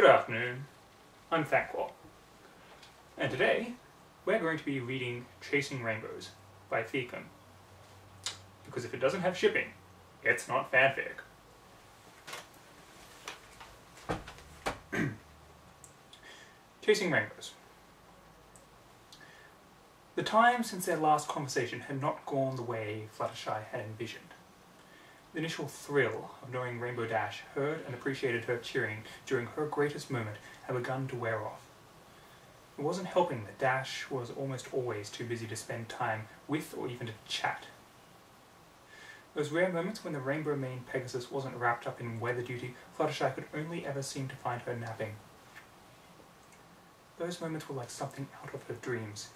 Good afternoon, I'm Fanfic, and today we're going to be reading Chasing Rainbows by Fanfic, because if it doesn't have shipping, it's not fanfic. Chasing Rainbows. The time since their last conversation had not gone the way Fluttershy had envisioned. The initial thrill of knowing Rainbow Dash heard and appreciated her cheering during her greatest moment had begun to wear off. It wasn't helping that Dash was almost always too busy to spend time with or even to chat. Those rare moments when the rainbow maned Pegasus wasn't wrapped up in weather duty, Fluttershy could only ever seem to find her napping. Those moments were like something out of her dreams.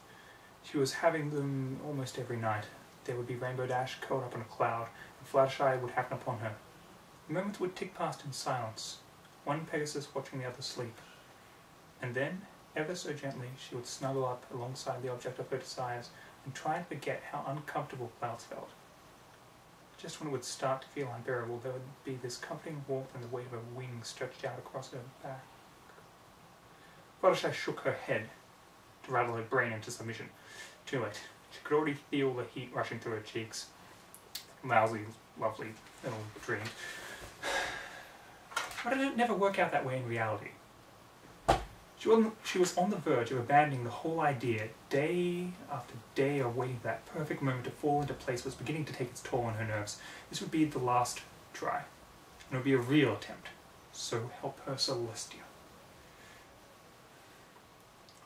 She was having them almost every night. There would be Rainbow Dash curled up in a cloud, and Fluttershy would happen upon her. The moments would tick past in silence, one Pegasus watching the other sleep. And then, ever so gently, she would snuggle up alongside the object of her desires and try and forget how uncomfortable clouds felt. Just when it would start to feel unbearable, there would be this comforting warmth and the weight of her wings stretched out across her back. Fluttershy shook her head to rattle her brain into submission. Too late. She could already feel the heat rushing through her cheeks. Lousy, lovely little dream. Why did it never work out that way in reality? She was on the verge of abandoning the whole idea. Day after day of waiting for that perfect moment to fall into place was beginning to take its toll on her nerves. This would be the last try. And it would be a real attempt. So help her Celestia.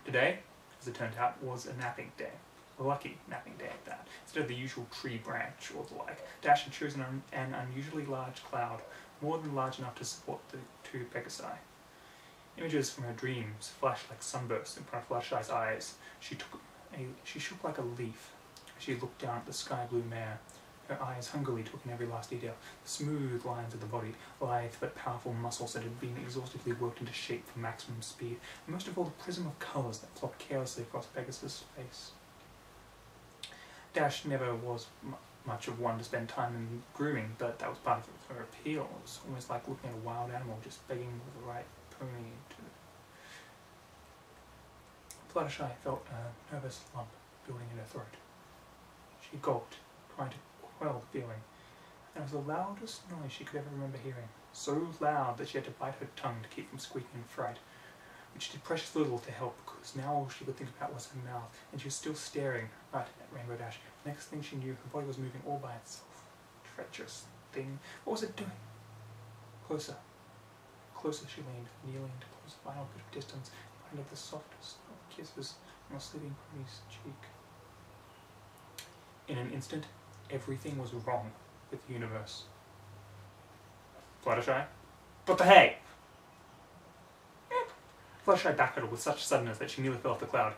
Today, as it turned out, was a napping day. A lucky napping day at that. Instead of the usual tree branch or the like, Dash had chosen an unusually large cloud, more than large enough to support the two Pegasi. Images from her dreams flashed like sunbursts in front of Fluttershy's eyes. She shook like a leaf as she looked down at the sky blue mare. Her eyes hungrily took in every last detail. The smooth lines of the body, lithe but powerful muscles that had been exhaustively worked into shape for maximum speed, and most of all the prism of colours that flopped carelessly across Pegasus' face. Dash never was much of one to spend time in grooming, but that was part of her appeal. It was almost like looking at a wild animal just begging for the right pony to... Fluttershy felt a nervous lump building in her throat. She gulped, trying to quell the feeling, and it was the loudest noise she could ever remember hearing. So loud that she had to bite her tongue to keep from squeaking in fright, which did precious little to help, because now all she could think about was her mouth, and she was still staring right at Rainbow Dash. Next thing she knew, her body was moving all by itself. Treacherous thing. What was it doing? Closer. Closer she leaned, kneeling to close the final bit of distance, and find the softest of kisses on the sleeping pony's cheek. In an instant, everything was wrong with the universe. Fluttershy? What the hey? Fluttershy backpedaled with such suddenness that she nearly fell off the cloud.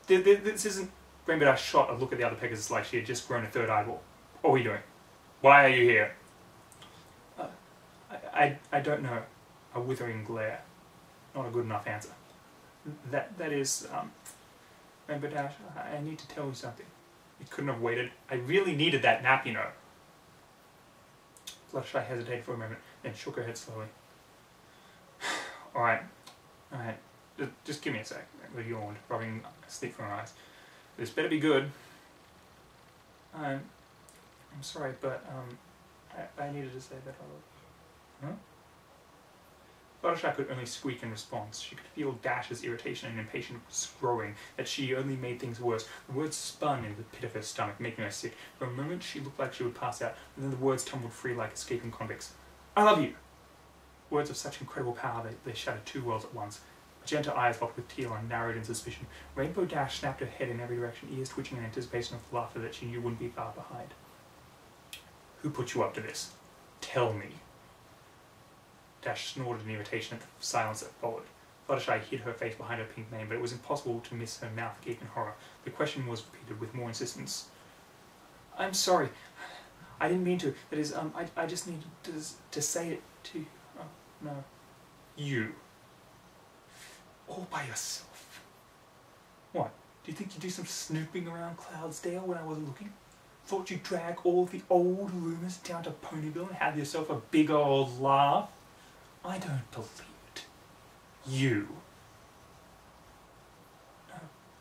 This isn't... Rainbow Dash shot a look at the other Pegasus like she had just grown a third eyeball. What are you doing? Why are you here? I don't know. A withering glare. Not a good enough answer. That is, Rainbow Dash, I need to tell you something. You couldn't have waited. I really needed that nap, you know. Fluttershy hesitated for a moment, then shook her head slowly. Alright. Just give me a sec. She yawned, rubbing sleep from her eyes. This better be good. I'm sorry, but I needed to say that I love you. Fluttershy could only squeak in response. She could feel Dash's irritation and impatience growing, that she only made things worse. The words spun in the pit of her stomach, making her sick. For a moment she looked like she would pass out, and then the words tumbled free like escaping convicts. I love you! Words of such incredible power that they shattered two worlds at once. Magenta eyes locked with teal and narrowed in suspicion. Rainbow Dash snapped her head in every direction, ears twitching in anticipation of the laughter that she knew wouldn't be far behind. Who put you up to this? Tell me. Dash snorted in irritation at the silence that followed. Fluttershy hid her face behind her pink mane, but it was impossible to miss her mouth agape in horror. The question was repeated with more insistence. I'm sorry. I didn't mean to. That is, I just needed to say it to you. Oh, no. You. All by yourself. What? Do you think you'd do some snooping around Cloudsdale when I wasn't looking? Thought you'd drag all the old rumours down to Ponyville and have yourself a big old laugh? I don't believe it. You. No,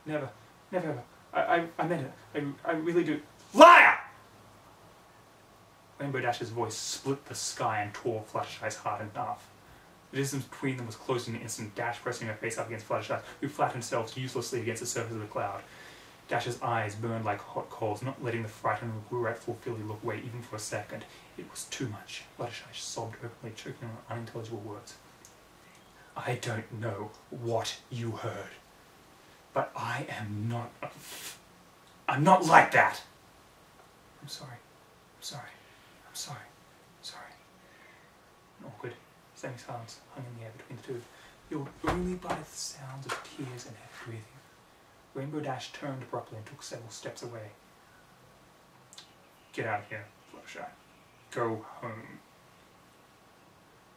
never, never ever. I meant it. I really do. Liar! Rainbow Dash's voice split the sky and tore Fluttershy's heart in half. The distance between them was closing in an instant, Dash pressing her face up against Fluttershy, who flattened themselves uselessly against the surface of the cloud. Dash's eyes burned like hot coals, not letting the frightened, regretful filly look away even for a second. It was too much. Fluttershy sobbed openly, choking on unintelligible words. I don't know what you heard, but I am not... I'm not like that! I'm sorry. I'm sorry. I'm sorry. Sorry. An awkward semi-silence hung in the air between the two, filled only by the sounds of tears and heavy breathing. Rainbow Dash turned abruptly and took several steps away. Get out of here, Fluttershy. Go home.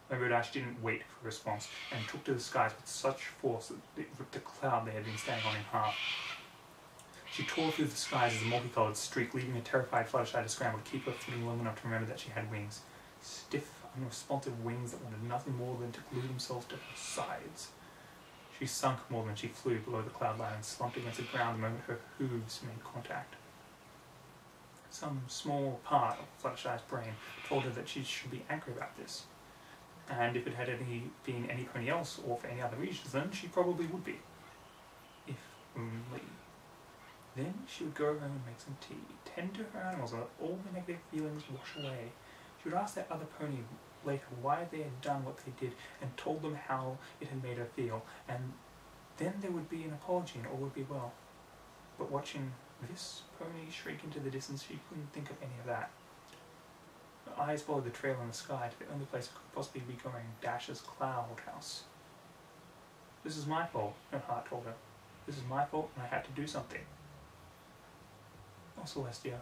Rainbow Dash didn't wait for a response and took to the skies with such force that it ripped the cloud they had been standing on in half. She tore through the skies as a multicolored streak, leaving a terrified Fluttershy to scramble to keep her footing long enough to remember that she had wings. Stiff, unresponsive wings that wanted nothing more than to glue themselves to her sides. She sunk more than she flew below the cloud line and slumped against the ground the moment her hooves made contact. Some small part of Fluttershy's brain told her that she should be angry about this, and if it had been any pony else or for any other reasons, then she probably would be. If only. Then she would go home and make some tea, tend to her animals and let all the negative feelings wash away. She would ask that other pony later why they had done what they did and told them how it had made her feel, and then there would be an apology and all would be well. But watching this pony shrink into the distance, she couldn't think of any of that. Her eyes followed the trail in the sky to the only place it could possibly be going, Dash's cloud house. This is my fault, her heart told her. This is my fault and I had to do something. Oh, Celestia,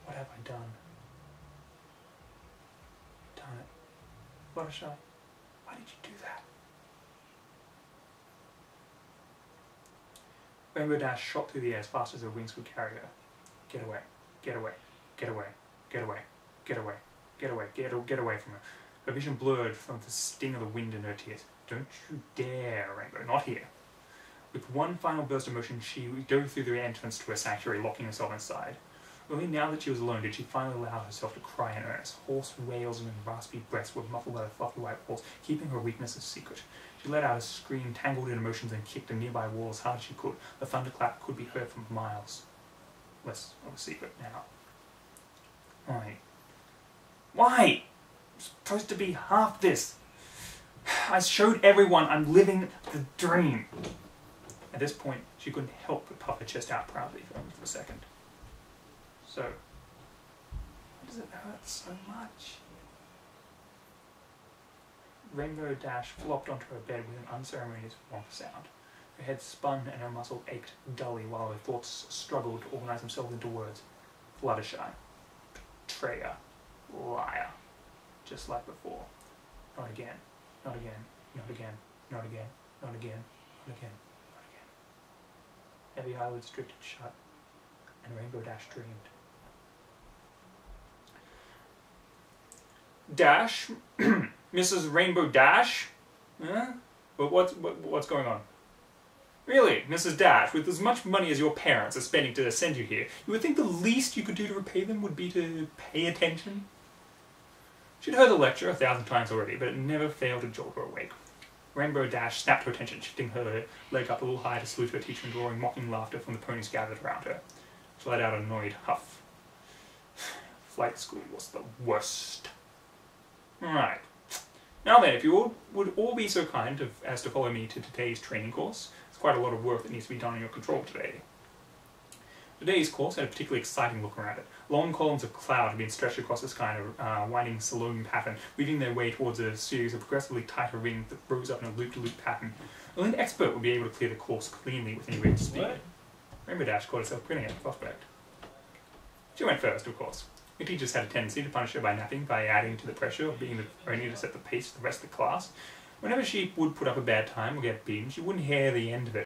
what have I done? Darn it. Fluttershy, why did you do that? Rainbow Dash shot through the air as fast as her wings could carry her. Get away, get away, get away, get away, get away, get away, get away from her. Her vision blurred from the sting of the wind in her tears. Don't you dare, Rainbow, not here. With one final burst of motion, she dove through the entrance to her sanctuary, locking herself inside. Only now that she was alone did she finally allow herself to cry in earnest. Hoarse wails and raspy breaths were muffled by the fluffy white walls, keeping her weakness a secret. She let out a scream, tangled in emotions, and kicked a nearby wall as hard as she could. The thunderclap could be heard from miles. Less of a secret now. Why? Why? It's supposed to be half this. I showed everyone I'm living the dream. At this point, she couldn't help but puff her chest out proudly for a second. So, why does it hurt so much? Rainbow Dash flopped onto her bed with an unceremonious womp sound. Her head spun and her muscles ached dully while her thoughts struggled to organize themselves into words. Fluttershy. Betrayer. Liar. Just like before. Not again. Not again. Not again. Not again. Not again. Not again. Not again. Heavy eyelids drifted shut, and Rainbow Dash dreamed. Dash? Mrs. Rainbow Dash? Huh? But what's going on? Really, Mrs. Dash, with as much money as your parents are spending to send you here, you would think the least you could do to repay them would be to pay attention? She'd heard the lecture 1,000 times already, but it never failed to jolt her awake. Rainbow Dash snapped her attention, shifting her leg up a little higher to salute her teacher and drawing mocking laughter from the ponies gathered around her. She let out an annoyed huff. Flight school was the worst. Right. Now then, if you would all be so kind as to follow me to today's training course. There's quite a lot of work that needs to be done in your control today. Today's course had a particularly exciting look around it. Long columns of cloud had been stretched across this kind of winding saloon pattern, weaving their way towards a series of progressively tighter rings that rose up in a loop-to-loop pattern. Only an expert would be able to clear the course cleanly with any rate of speed. Rainbow Dash caught herself grinning at the prospect. She went first, of course. Her teachers had a tendency to punish her by napping, by adding to the pressure of being the only to set the pace for the rest of the class. Whenever she would put up a bad time or get beaten, she wouldn't hear the end of it.